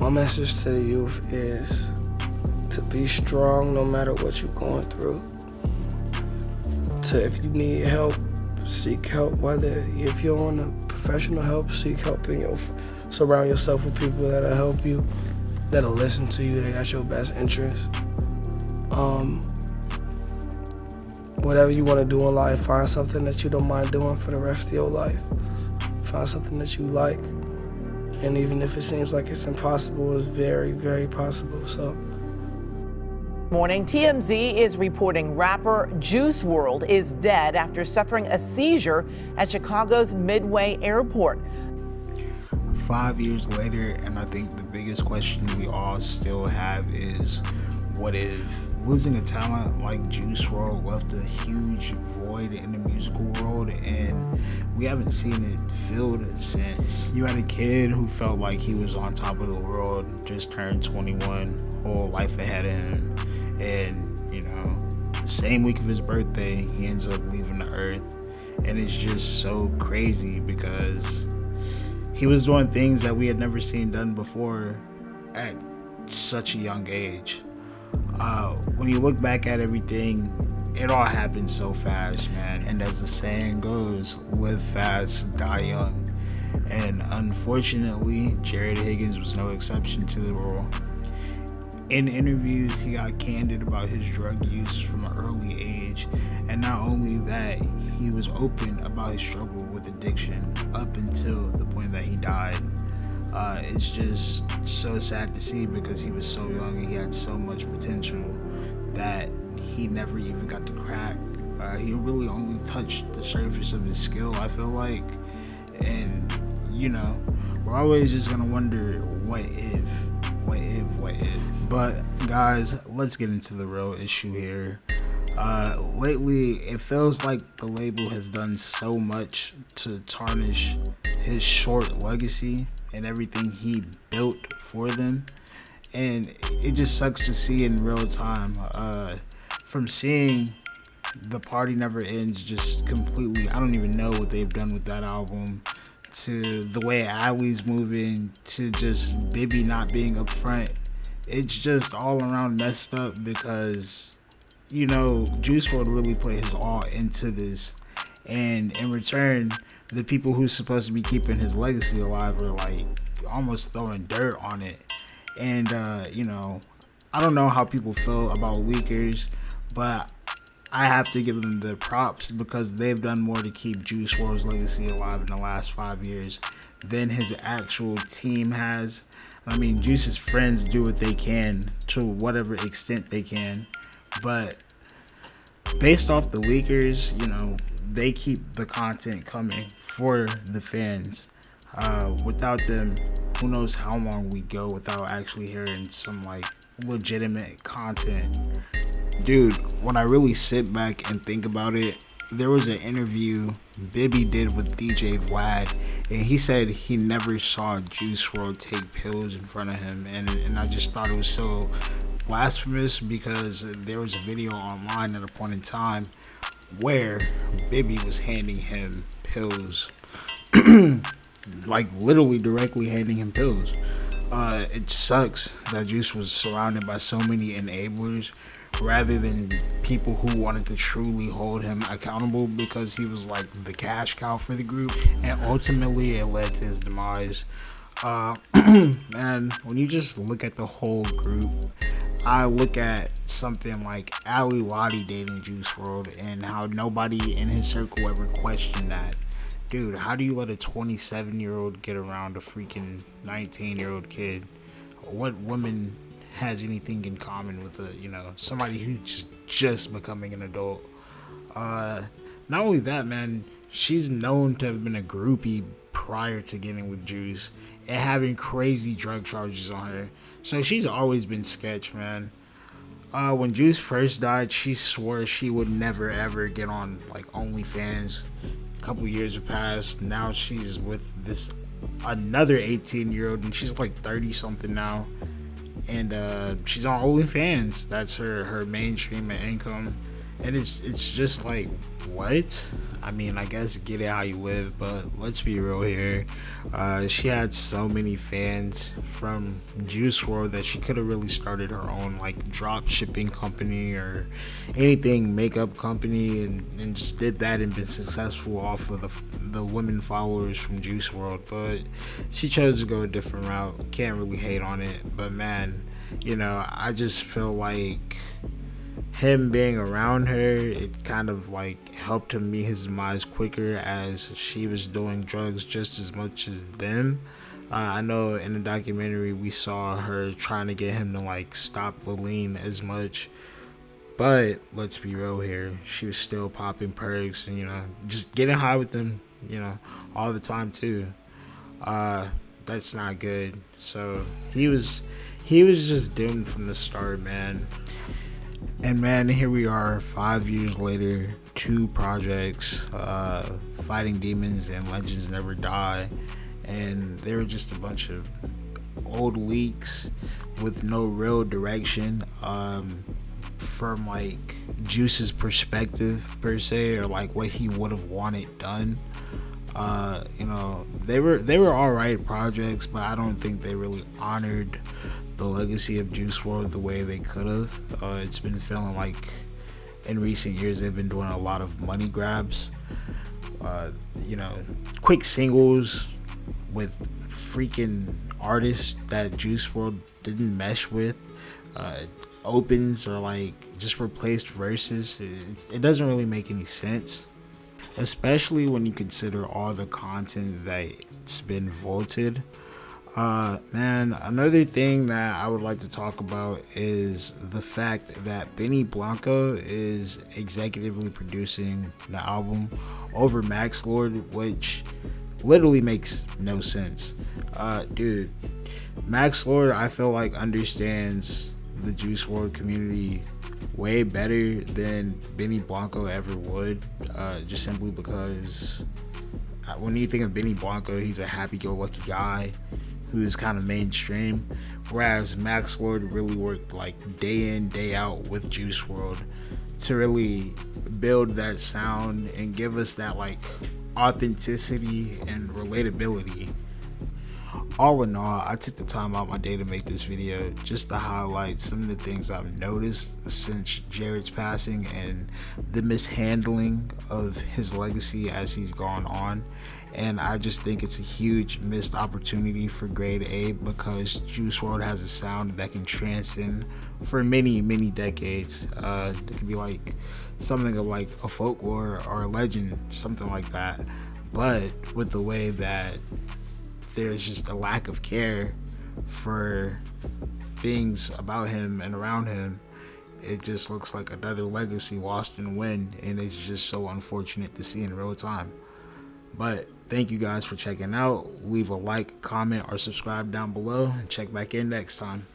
My message to the youth is to be strong no matter what you're going through. If you need help, seek help. Whether if you want professional help, seek help surround yourself with people that'll help you, that'll listen to you, that got your best interest. Whatever you want to do in life, find something that you don't mind doing for the rest of your life. Find something that you like, and even if it seems like it's impossible, it's very, very possible. So. Morning, TMZ is reporting rapper Juice Wrld is dead after suffering a seizure at Chicago's Midway Airport. 5 years later, and I think the biggest question we all still have is, what if? Losing a talent like Juice Wrld left a huge void in the musical world, and we haven't seen it filled since. You had a kid who felt like he was on top of the world, just turned 21, whole life ahead of him, and the same week of his birthday, he ends up leaving the earth. And it's just so crazy because he was doing things that we had never seen done before at such a young age. When you look back at everything, it all happened so fast, man. And as the saying goes, live fast, die young. And unfortunately, Jarad Higgins was no exception to the rule. In interviews, he got candid about his drug use from an early age. And not only that, he was open about his struggle with addiction up until the point that he died. It's just so sad to see because he was so young and he had so much potential that he never even got to crack. He really only touched the surface of his skill, I feel like. And, we're always just gonna wonder, what if? But, guys, let's get into the real issue here. Lately, it feels like the label has done so much to tarnish his short legacy and everything he built for them, and it just sucks to see in real time. From seeing The Party Never Ends just completely, I don't even know what they've done with that album, to the way Allie's moving, to just Bibby not being up front. It's just all around messed up because Juice WRLD really put his all into this, and in return, the people who's supposed to be keeping his legacy alive are like almost throwing dirt on it. And I don't know how people feel about leakers, but I have to give them the props because they've done more to keep Juice WRLD's legacy alive in the last 5 years than his actual team has. I mean, Juice's friends do what they can to whatever extent they can, but based off the leakers, they keep the content coming for the fans. Without them, who knows how long we go without actually hearing some legitimate content. Dude, when I really sit back and think about it, there was an interview Bibby did with DJ Vlad, and he said he never saw Juice WRLD take pills in front of him, and I just thought it was so blasphemous because there was a video online at a point in time where Bibby was handing him pills, literally directly handing him pills. It sucks that Juice was surrounded by so many enablers rather than people who wanted to truly hold him accountable, because he was like the cash cow for the group, and ultimately it led to his demise. Man, when you just look at the whole group, I look at something like Ali Lottie dating Juice WRLD and how nobody in his circle ever questioned that. Dude, how do you let a 27-year-old get around a freaking 19-year-old kid? What woman has anything in common with somebody who's just becoming an adult? Not only that, man, she's known to have been a groupie prior to getting with Juice and having crazy drug charges on her. So she's always been sketch, man. When Juice first died, she swore she would never ever get on OnlyFans. A couple years have passed. Now she's with this another 18-year-old, and she's 30 something now. And she's on OnlyFans. That's her mainstream income. And it's just like, what? I mean, I guess get it how you live, but let's be real here. She had so many fans from Juice World that she could have really started her own like drop shipping company or anything makeup company, and just did that and been successful off of the women followers from Juice World. But she chose to go a different route. Can't really hate on it. But man, I just feel like him being around her, it kind of like helped him meet his demise quicker, as she was doing drugs just as much as them. I know in the documentary we saw her trying to get him to like stop the lean as much, but let's be real here, she was still popping perks and just getting high with them all the time too. That's not good. So he was just doomed from the start, man. And man, here we are 5 years later, 2 projects, Fighting Demons and Legends Never Die, and they were just a bunch of old leaks with no real direction from like Juice's perspective per se, or like what he would have wanted done. They were alright projects, but I don't think they really honored the legacy of Juice WRLD the way they could have. It's been feeling like in recent years they've been doing a lot of money grabs. Quick singles with freaking artists that Juice WRLD didn't mesh with. Opens or like just replaced verses. It doesn't really make any sense, especially when you consider all the content that's been vaulted. Man, another thing that I would like to talk about is the fact that Benny Blanco is executively producing the album over Max Lord, which literally makes no sense. Dude, Max Lord, I feel like understands the Juice WRLD community way better than Benny Blanco ever would, just simply because when you think of Benny Blanco, he's a happy-go-lucky guy who's kind of mainstream, whereas Max Lord really worked like day in, day out with Juice WRLD to really build that sound and give us that like authenticity and relatability. All in all, I took the time out my day to make this video just to highlight some of the things I've noticed since Jarad's passing and the mishandling of his legacy as he's gone on. And I just think it's a huge missed opportunity for Grade A, because Juice WRLD has a sound that can transcend for many, many decades. It could be like something of like a folklore or a legend, something like that. But with the way that there's just a lack of care for things about him and around him, it just looks like another legacy lost in the wind, and it's just so unfortunate to see in real time. But thank you guys for checking out. Leave a like, comment, or subscribe down below, and check back in next time.